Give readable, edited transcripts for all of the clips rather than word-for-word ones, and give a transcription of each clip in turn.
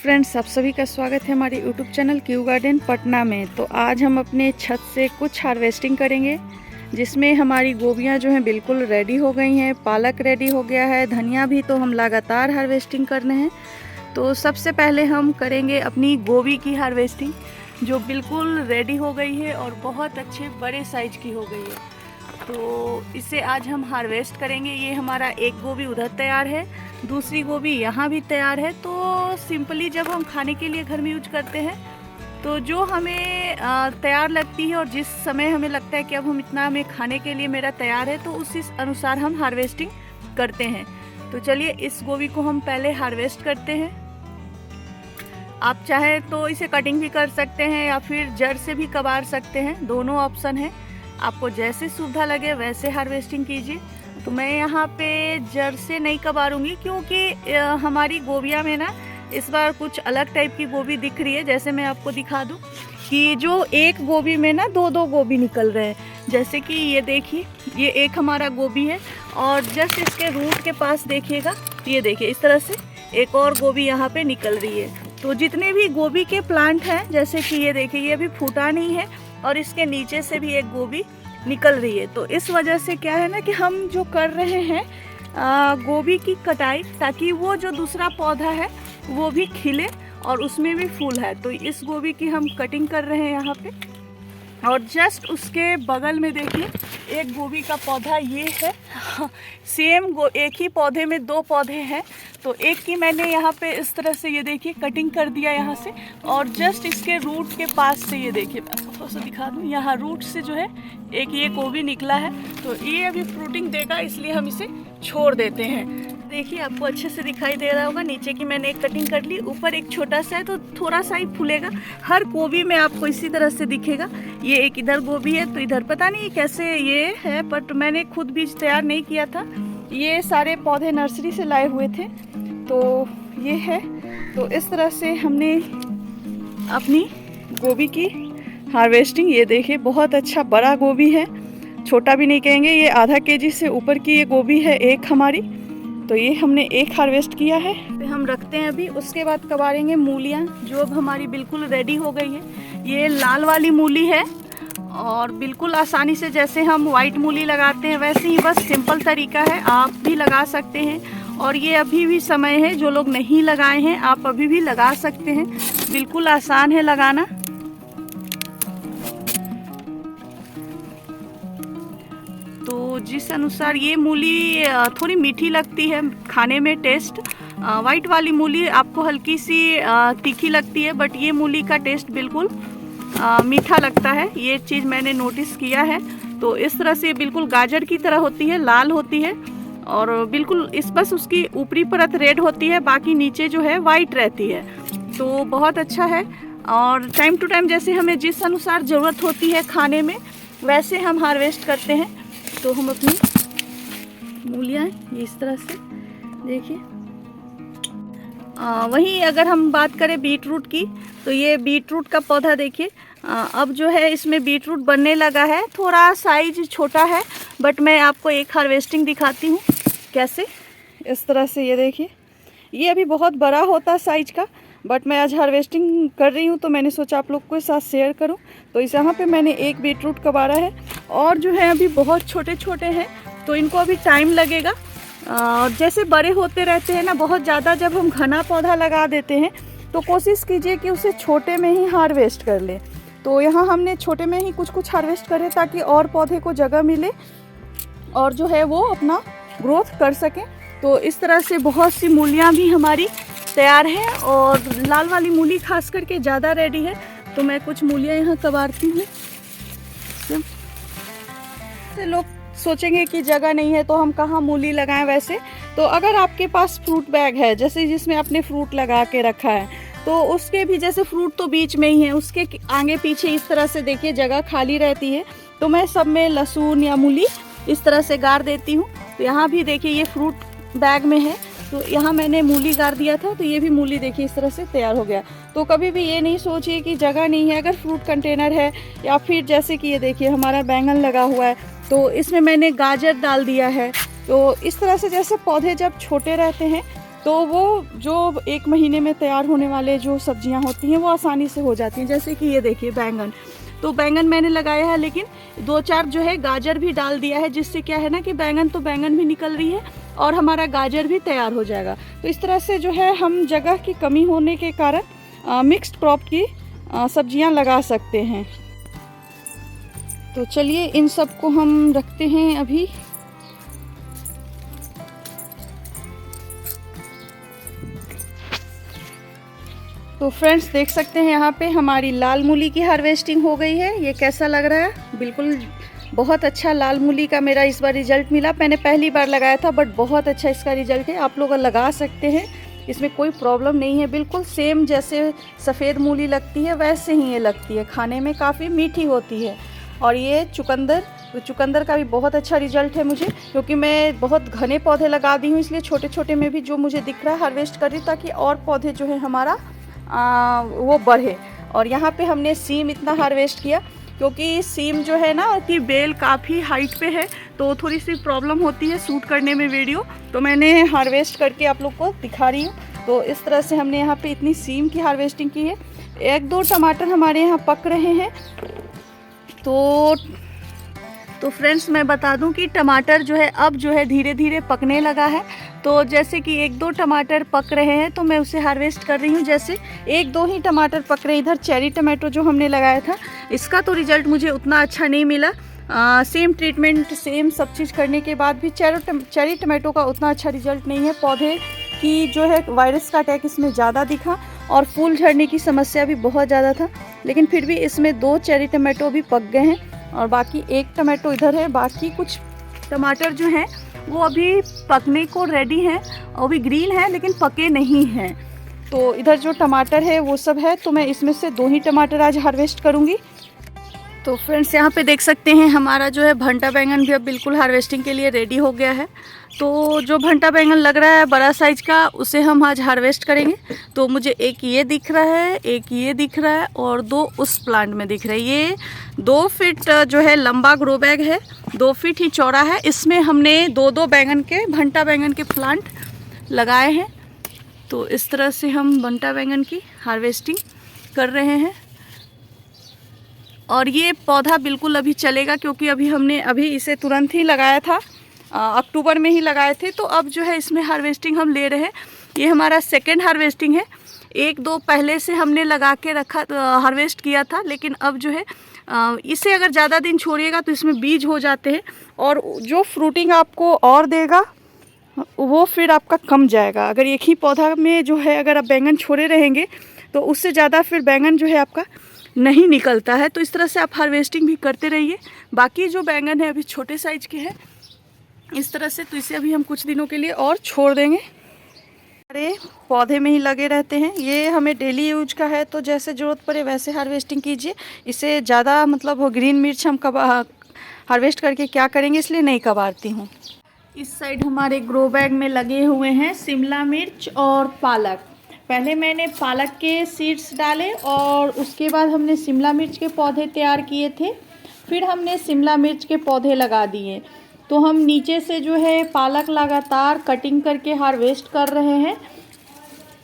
Friends, आप सभी का स्वागत है हमारे YouTube channel Q garden Patna में। तो आज हम अपने छत से कुछ हार्वेस्टिंग करेंगे, जिसमें हमारी गोभियां जो हैं बिल्कुल रेडी हो गई हैं। पालक रेडी हो गया है, धनिया भी तो हम लगातार हार्वेस्टिंग करने हैं। तो सबसे पहले हम करेंगे अपनी गोभी की हार्वेस्टिंग, जो बिल्कुल रेडी हो गई है और बहुत अच्छे बड़े साइज की हो गई है। तो इसे आज हम हार्वेस्ट करेंगे। ये हमारा एक गोभी उधर तैयार है, दूसरी गोभी यहाँ भी तैयार है। तो सिंपली जब हम खाने के लिए घर में यूज करते हैं, तो जो हमें तैयार लगती है और जिस समय हमें लगता है कि अब हम इतना हमें खाने के लिए मेरा तैयार है, तो उसी अनुसार हम हार्वेस्टिंग करते हैं। तो चलिए इस गोभी को हम पहले हार्वेस्ट करते हैं। आप चाहे तो इसे कटिंग भी कर सकते हैं या फिर जड़ से भी कबार सकते हैं, दोनों ऑप्शन है। आपको जैसे सुविधा लगे वैसे हार्वेस्टिंग कीजिए। तो मैं यहाँ पे जड़ से नहीं कबारूंगी, क्योंकि हमारी गोभियाँ में ना इस बार कुछ अलग टाइप की गोभी दिख रही है। जैसे मैं आपको दिखा दूँ कि जो एक गोभी में ना दो गोभी निकल रहे हैं। जैसे कि ये देखिए, ये एक हमारा गोभी है और जस्ट इसके रूट के पास देखिएगा, ये देखिए इस तरह से एक और गोभी यहाँ पे निकल रही है। तो जितने भी गोभी के प्लांट हैं, जैसे कि ये देखिए, ये अभी फूटा नहीं है और इसके नीचे से भी एक गोभी निकल रही है। तो इस वजह से क्या है ना कि हम जो कर रहे हैं गोभी की कटाई, ताकि वो जो दूसरा पौधा है वो भी खिले और उसमें भी फूल है। तो इस गोभी की हम कटिंग कर रहे हैं यहाँ पे। और जस्ट उसके बगल में देखिए एक गोभी का पौधा ये है। सेम एक ही पौधे में दो पौधे हैं। तो एक की मैंने यहाँ पे इस तरह से ये देखिए कटिंग कर दिया यहाँ से, और जस्ट इसके रूट के पास से ये देखिए, मैं आपको थोड़ा सा दिखा दूँ, यहाँ रूट से जो है एक ये गोभी निकला है। तो ये अभी फ्रूटिंग देगा, इसलिए हम इसे छोड़ देते हैं। देखिए आपको अच्छे से दिखाई दे रहा होगा, नीचे की मैंने एक कटिंग कर ली, ऊपर एक छोटा सा है तो थोड़ा सा ही फूलेगा। हर गोभी में आपको इसी तरह से दिखेगा। ये एक इधर गोभी है, तो इधर पता नहीं कैसे ये है, बट मैंने खुद बीज तैयार नहीं किया था। ये सारे पौधे नर्सरी से लाए हुए थे, तो ये है। तो इस तरह से हमने अपनी गोभी की हार्वेस्टिंग, ये देखिए बहुत अच्छा बड़ा गोभी है, छोटा भी नहीं कहेंगे। ये आधा केजी से ऊपर की ये गोभी है एक हमारी। तो ये हमने एक हार्वेस्ट किया है, तो हम रखते हैं अभी। उसके बाद कबारेंगे मूलियाँ, जो अब हमारी बिल्कुल रेडी हो गई है। ये लाल वाली मूली है और बिल्कुल आसानी से जैसे हम वाइट मूली लगाते हैं वैसे ही, बस सिंपल तरीका है, आप भी लगा सकते हैं। और ये अभी भी समय है, जो लोग नहीं लगाए हैं आप अभी भी लगा सकते हैं, बिल्कुल आसान है लगाना। तो जिस अनुसार ये मूली थोड़ी मीठी लगती है खाने में, टेस्ट। वाइट वाली मूली आपको हल्की सी तीखी लगती है, बट ये मूली का टेस्ट बिल्कुल मीठा लगता है। ये चीज़ मैंने नोटिस किया है। तो इस तरह से बिल्कुल गाजर की तरह होती है, लाल होती है और बिल्कुल इस बस उसकी ऊपरी परत रेड होती है, बाकी नीचे जो है वाइट रहती है। तो बहुत अच्छा है। और टाइम टू टाइम जैसे हमें जिस अनुसार ज़रूरत होती है खाने में, वैसे हम हार्वेस्ट करते हैं। तो हम अपनी मूलियाँ इस तरह से देखिए। वहीं अगर हम बात करें बीट रूट की, तो ये बीट रूट का पौधा देखिए, अब जो है इसमें बीट रूट बनने लगा है। थोड़ा साइज छोटा है, बट मैं आपको एक हार्वेस्टिंग दिखाती हूँ कैसे। इस तरह से ये देखिए, ये अभी बहुत बड़ा होता साइज का, बट मैं आज हार्वेस्टिंग कर रही हूँ तो मैंने सोचा आप लोग के साथ शेयर करूँ। तो इस यहाँ पे मैंने एक बीट रूट कबारा है, और जो है अभी बहुत छोटे छोटे हैं, तो इनको अभी टाइम लगेगा। और जैसे बड़े होते रहते हैं ना, बहुत ज़्यादा जब हम घना पौधा लगा देते हैं, तो कोशिश कीजिए कि उसे छोटे में ही हार्वेस्ट कर लें। तो यहाँ हमने छोटे में ही कुछ हार्वेस्ट करें, ताकि और पौधे को जगह मिले और जो है वो अपना ग्रोथ कर सकें। तो इस तरह से बहुत सी मूलियाँ भी हमारी तैयार है, और लाल वाली मूली खास करके ज़्यादा रेडी है। तो मैं कुछ मूलियाँ यहाँ कबारती हूँ। लोग सोचेंगे कि जगह नहीं है तो हम कहाँ मूली लगाएं। वैसे तो अगर आपके पास फ्रूट बैग है, जैसे जिसमें आपने फ्रूट लगा के रखा है, तो उसके भी जैसे फ्रूट तो बीच में ही है, उसके आगे पीछे इस तरह से देखिए जगह खाली रहती है। तो मैं सब में लहसुन या मूली इस तरह से गाड़ देती हूँ। तो यहाँ भी देखिए ये फ्रूट बैग में है, तो यहाँ मैंने मूली गाड़ दिया था, तो ये भी मूली देखिए इस तरह से तैयार हो गया। तो कभी भी ये नहीं सोचिए कि जगह नहीं है। अगर फ्रूट कंटेनर है, या फिर जैसे कि ये देखिए हमारा बैंगन लगा हुआ है, तो इसमें मैंने गाजर डाल दिया है। तो इस तरह से जैसे पौधे जब छोटे रहते हैं तो वो जो 1 महीने में तैयार होने वाले जो सब्जियां होती हैं वो आसानी से हो जाती हैं। जैसे कि ये देखिए बैंगन, तो बैंगन मैंने लगाया है, लेकिन 2-4 जो है गाजर भी डाल दिया है, जिससे क्या है ना कि बैंगन भी निकल रही है और हमारा गाजर भी तैयार हो जाएगा। तो इस तरह से जो है हम जगह की कमी होने के कारण मिक्स्ड क्रॉप की सब्जियां लगा सकते हैं। तो चलिए इन सब को हम रखते हैं अभी। तो फ्रेंड्स देख सकते हैं यहाँ पे हमारी लाल मूली की हार्वेस्टिंग हो गई है। ये कैसा लग रहा है? बिल्कुल बहुत अच्छा लाल मूली का मेरा इस बार रिजल्ट मिला। मैंने पहली बार लगाया था, बट बहुत अच्छा इसका रिजल्ट है। आप लोग लगा सकते हैं, इसमें कोई प्रॉब्लम नहीं है। बिल्कुल सेम जैसे सफ़ेद मूली लगती है वैसे ही ये लगती है, खाने में काफ़ी मीठी होती है। और ये चुकंदर का भी बहुत अच्छा रिजल्ट है मुझे, क्योंकि मैं बहुत घने पौधे लगा दी हूँ, इसलिए छोटे छोटे में भी जो मुझे दिख रहा है हार्वेस्ट कर रही हूँ, ताकि और पौधे जो है हमारा वो बढ़े। और यहाँ पे हमने सीम इतना हार्वेस्ट किया, क्योंकि सीम जो है ना कि बेल काफ़ी हाइट पे है, तो थोड़ी सी प्रॉब्लम होती है शूट करने में वीडियो, तो मैंने हार्वेस्ट करके आप लोग को दिखा रही हूँ। तो इस तरह से हमने यहाँ पे इतनी सीम की हार्वेस्टिंग की है। 1-2 टमाटर हमारे यहाँ पक रहे हैं। तो फ्रेंड्स मैं बता दूं कि टमाटर जो है अब जो है धीरे धीरे पकने लगा है। तो जैसे कि 1-2 टमाटर पक रहे हैं तो मैं उसे हार्वेस्ट कर रही हूँ। जैसे 1-2 ही टमाटर पक रहे हैं। इधर चेरी टमाटो जो हमने लगाया था, इसका तो रिजल्ट मुझे उतना अच्छा नहीं मिला। सेम ट्रीटमेंट, सेम सब चीज़ करने के बाद भी चेरी टमाटो का उतना अच्छा रिजल्ट नहीं है। पौधे की जो है वायरस का अटैक इसमें ज़्यादा दिखा और फूल झड़ने की समस्या भी बहुत ज़्यादा था। लेकिन फिर भी इसमें 2 चेरी टमाटो भी पक गए हैं और बाकी 1 टमाटो इधर है। बाकी कुछ टमाटर जो हैं वो अभी पकने को रेडी हैं, वो भी ग्रीन है लेकिन पके नहीं हैं। तो इधर जो टमाटर है वो सब है, तो मैं इसमें से 2 ही टमाटर आज हार्वेस्ट करूँगी। तो फ्रेंड्स यहाँ पे देख सकते हैं हमारा जो है भंटा बैंगन भी अब बिल्कुल हार्वेस्टिंग के लिए रेडी हो गया है। तो जो भंटा बैंगन लग रहा है बड़ा साइज का, उसे हम आज हार्वेस्ट करेंगे। तो मुझे एक ये दिख रहा है, एक ये दिख रहा है और 2 उस प्लांट में दिख रहा है। ये 2 फीट जो है लंबा ग्रो बैग है, 2 फीट ही चौड़ा है। इसमें हमने 2-2 बैंगन के, भंटा बैंगन के प्लांट लगाए हैं। तो इस तरह से हम भंटा बैंगन की हार्वेस्टिंग कर रहे हैं। और ये पौधा बिल्कुल अभी चलेगा, क्योंकि हमने इसे तुरंत ही लगाया था, अक्टूबर में ही लगाए थे। तो अब जो है इसमें हार्वेस्टिंग हम ले रहे हैं। ये हमारा सेकेंड हार्वेस्टिंग है। 1-2 पहले से हमने लगा के रखा, हार्वेस्ट किया था, लेकिन अब जो है इसे अगर ज़्यादा दिन छोड़िएगा तो इसमें बीज हो जाते हैं और जो फ्रूटिंग आपको और देगा वो फिर आपका कम जाएगा। अगर एक ही पौधा में जो है अगर आप बैंगन छोड़े रहेंगे तो उससे ज़्यादा फिर बैंगन जो है आपका नहीं निकलता है। तो इस तरह से आप हार्वेस्टिंग भी करते रहिए। बाकी जो बैंगन है अभी छोटे साइज के हैं इस तरह से, तो इसे अभी हम कुछ दिनों के लिए और छोड़ देंगे। अरे पौधे में ही लगे रहते हैं, ये हमें डेली यूज का है, तो जैसे ज़रूरत पड़े वैसे हार्वेस्टिंग कीजिए। इसे ज़्यादा मतलब वो ग्रीन मिर्च हम हार्वेस्ट करके क्या करेंगे, इसलिए नहीं कबारती हूँ। इस साइड हमारे ग्रो बैग में लगे हुए हैं शिमला मिर्च और पालक। पहले मैंने पालक के सीड्स डाले और उसके बाद हमने शिमला मिर्च के पौधे तैयार किए थे, फिर हमने शिमला मिर्च के पौधे लगा दिए। तो हम नीचे से जो है पालक लगातार कटिंग करके हार्वेस्ट कर रहे हैं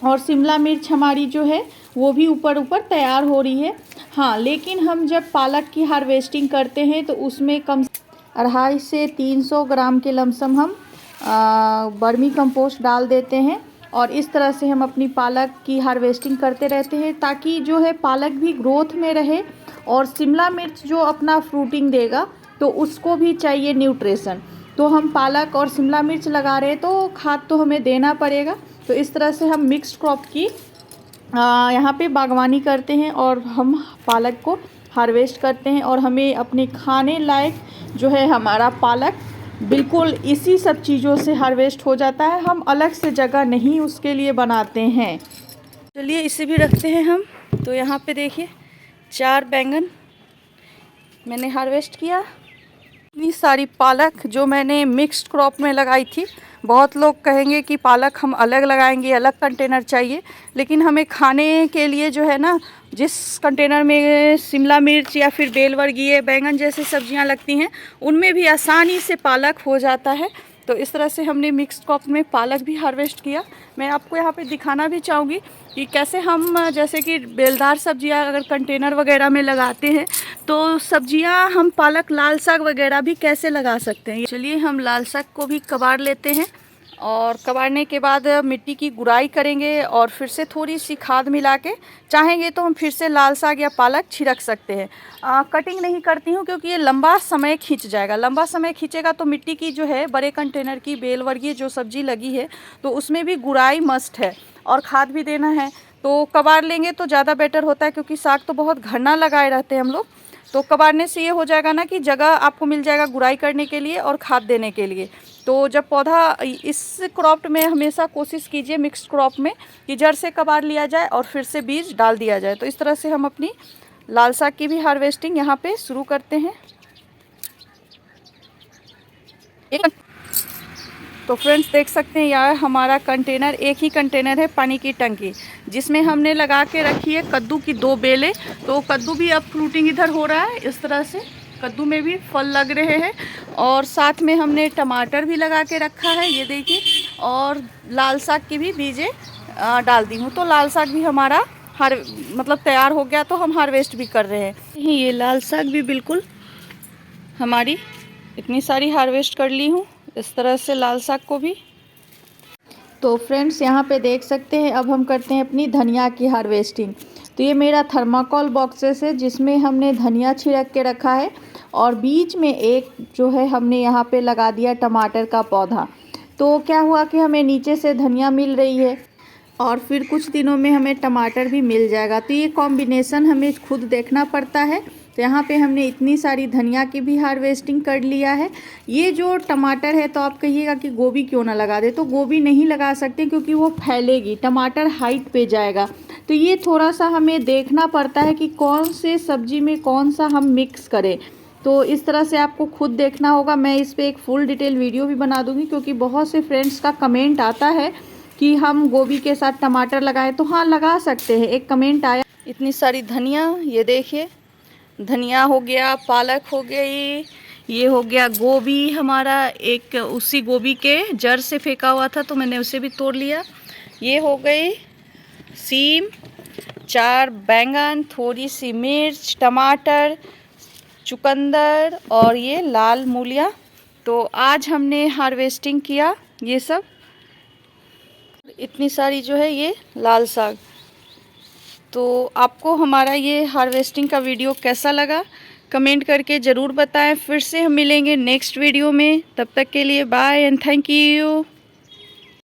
और शिमला मिर्च हमारी जो है वो भी ऊपर ऊपर तैयार हो रही है। हाँ, लेकिन हम जब पालक की हार्वेस्टिंग करते हैं तो उसमें कम 250 से 300 ग्राम के लमसम हम वर्मी कंपोस्ट डाल देते हैं और इस तरह से हम अपनी पालक की हार्वेस्टिंग करते रहते हैं, ताकि जो है पालक भी ग्रोथ में रहे और शिमला मिर्च जो अपना फ्रूटिंग देगा तो उसको भी चाहिए न्यूट्रिशन। तो हम पालक और शिमला मिर्च लगा रहे हैं तो खाद तो हमें देना पड़ेगा। तो इस तरह से हम मिक्स्ड क्रॉप की यहाँ पे बागवानी करते हैं और हम पालक को हार्वेस्ट करते हैं और हमें अपने खाने लायक जो है हमारा पालक बिल्कुल इसी सब चीज़ों से हार्वेस्ट हो जाता है। हम अलग से जगह नहीं उसके लिए बनाते हैं। चलिए इसे भी रखते हैं हम। तो यहाँ पे देखिए 4 बैंगन मैंने हार्वेस्ट किया। इतनी सारी पालक जो मैंने मिक्स्ड क्रॉप में लगाई थी। बहुत लोग कहेंगे कि पालक हम अलग लगाएंगे, अलग कंटेनर चाहिए, लेकिन हमें खाने के लिए जो है ना, जिस कंटेनर में शिमला मिर्च या फिर बेलवर्गीय बैंगन जैसी सब्जियां लगती हैं उनमें भी आसानी से पालक हो जाता है। तो इस तरह से हमने मिक्स्ड क्रॉप में पालक भी हार्वेस्ट किया। मैं आपको यहाँ पे दिखाना भी चाहूँगी कि कैसे हम जैसे कि बेलदार सब्जियाँ अगर कंटेनर वगैरह में लगाते हैं तो सब्जियाँ हम पालक, लाल साग वगैरह भी कैसे लगा सकते हैं। चलिए हम लाल साग को भी कबाड़ लेते हैं और कबाड़ने के बाद मिट्टी की गुड़ाई करेंगे और फिर से थोड़ी सी खाद मिला के चाहेंगे तो हम फिर से लाल साग या पालक छिड़क सकते हैं। कटिंग नहीं करती हूँ क्योंकि ये लंबा समय खींच जाएगा। लंबा समय खींचेगा तो मिट्टी की जो है बड़े कंटेनर की बेल वर्गीय जो सब्जी लगी है तो उसमें भी गुड़ाई मस्ट है और खाद भी देना है। तो कबाड़ लेंगे तो ज़्यादा बेटर होता है क्योंकि साग तो बहुत घना लगाए रहते हैं हम लोग। तो कबाड़ने से ये हो जाएगा ना कि जगह आपको मिल जाएगा गुड़ाई करने के लिए और खाद देने के लिए। तो जब पौधा इस क्रॉप में हमेशा कोशिश कीजिए मिक्स्ड क्रॉप में कि जड़ से कबाड़ लिया जाए और फिर से बीज डाल दिया जाए। तो इस तरह से हम अपनी लाल साग की भी हार्वेस्टिंग यहाँ पे शुरू करते हैं। तो फ्रेंड्स देख सकते हैं यार हमारा कंटेनर, एक ही कंटेनर है पानी की टंकी, जिसमें हमने लगा के रखी है कद्दू की 2 बेलें। तो कद्दू भी अब फ्रूटिंग इधर हो रहा है। इस तरह से कद्दू में भी फल लग रहे हैं और साथ में हमने टमाटर भी लगा के रखा है, ये देखिए। और लाल साग की भी बीजें डाल दी हूँ। तो लाल साग भी हमारा मतलब तैयार हो गया, तो हम हार्वेस्ट भी कर रहे हैं। ये लाल साग भी बिल्कुल हमारी इतनी सारी हार्वेस्ट कर ली हूँ, इस तरह से लाल साग को भी। तो फ्रेंड्स यहाँ पे देख सकते हैं अब हम करते हैं अपनी धनिया की हार्वेस्टिंग। तो ये मेरा थर्माकोल बॉक्सेस है जिसमें हमने धनिया छिड़क के रखा है और बीच में एक जो है हमने यहाँ पे लगा दिया टमाटर का पौधा। तो क्या हुआ कि हमें नीचे से धनिया मिल रही है और फिर कुछ दिनों में हमें टमाटर भी मिल जाएगा। तो ये कॉम्बिनेशन हमें खुद देखना पड़ता है। तो यहाँ पे हमने इतनी सारी धनिया की भी हार्वेस्टिंग कर लिया है। ये जो टमाटर है तो आप कहिएगा कि गोभी क्यों ना लगा दे, तो गोभी नहीं लगा सकते क्योंकि वो फैलेगी, टमाटर हाइट पे जाएगा। तो ये थोड़ा सा हमें देखना पड़ता है कि कौन से सब्जी में कौन सा हम मिक्स करें। तो इस तरह से आपको खुद देखना होगा। मैं इस पर एक फुल डिटेल वीडियो भी बना दूँगी क्योंकि बहुत से फ्रेंड्स का कमेंट आता है कि हम गोभी के साथ टमाटर लगाएं। तो हाँ, लगा सकते हैं। एक कमेंट आया। इतनी सारी धनिया, ये देखिए धनिया हो गया, पालक हो गई, ये हो गया गोभी हमारा, एक उसी गोभी के जड़ से फेंका हुआ था तो मैंने उसे भी तोड़ लिया। ये हो गई सीम, 4 बैंगन, थोड़ी सी मिर्च, टमाटर, चुकंदर और ये लाल मूलियाँ। तो आज हमने हार्वेस्टिंग किया ये सब। इतनी सारी जो है ये लाल साग। तो आपको हमारा ये हार्वेस्टिंग का वीडियो कैसा लगा कमेंट करके ज़रूर बताएं। फिर से हम मिलेंगे नेक्स्ट वीडियो में, तब तक के लिए बाय एंड थैंक यू।